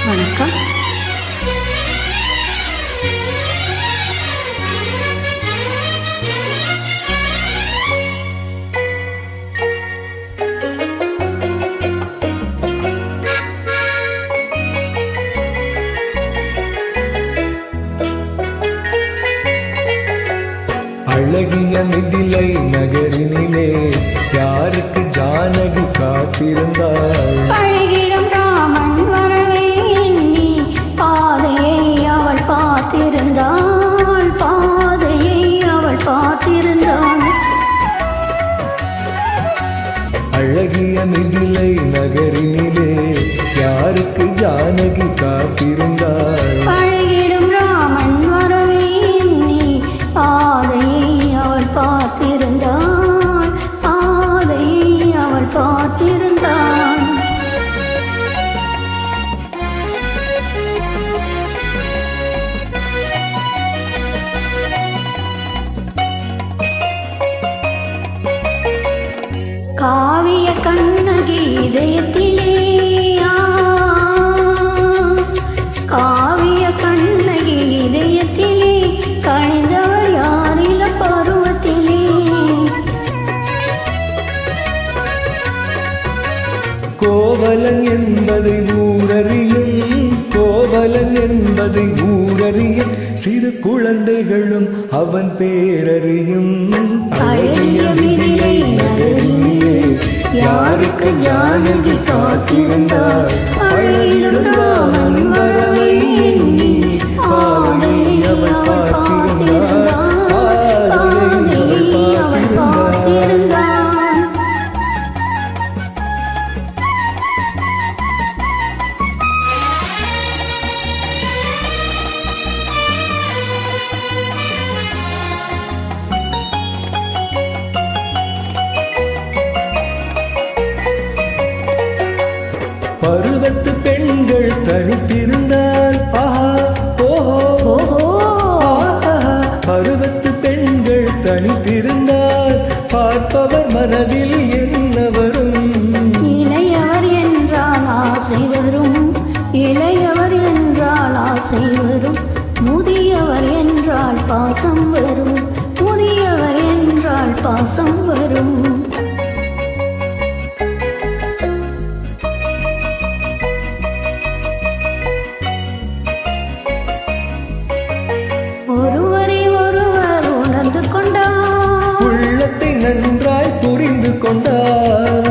வணக்கம். அழகிய மிதிலை நகரினிலே யாருக்கு ஜானகி காத்திருந்தாள்? அழகிடும் ராமன் வரவே எண்ணி பாதையை அவள் பார்த்திருந்தாள், பாதையை அவள் பார்த்திருந்தாள். அழகிய மிதிலை நகரினிலே யாருக்கு ஜானகி காத்திருந்தாள்? அழகிடும் ராமன் வரவே எண்ணி பாதையை அவள் பார்த்திருந்தாள், பாதையை அவள் பார்த்திருந்தாள். காவிய கண்ணகி இதயத்திலே, காவிய கண்ணகி இதயத்திலே கணிந்தவர் யாரில பருவத்திலே. கோவலன் என்பதை ஊரறியும், கோவலன் என்பதை ஊரறியும், சிறு குழந்தைகளும் அவன் பேரறியும். அழகிய மிதிலை நகரினிலே யாருக்கு ஜானகி காத்திருந்தாள்? அழகிடும் ராமன் வரவை எண்ணி பாதையை அவள் பார்த்திருந்தாள், பாதையை அவள் பார்த்திருந்தாள். பருவத்து பெண்கள் தனித்திருந்தால் பருவத்து பெண்கள் தனித்திருந்தால் பார்ப்பவர் மனதில் என்ன வரும்? இளையவர் என்றால் ஆசை வரும், இளையவர் என்றால் ஆசை வரும், முதியவர் என்றால் பாசம் வரும், முதியவர் என்றால் பாசம் வரும். ஒருவரை ஒருவர் உணர்ந்து கொண்டார், உள்ளத்தை நன்றாய் புரிந்து கொண்டார்,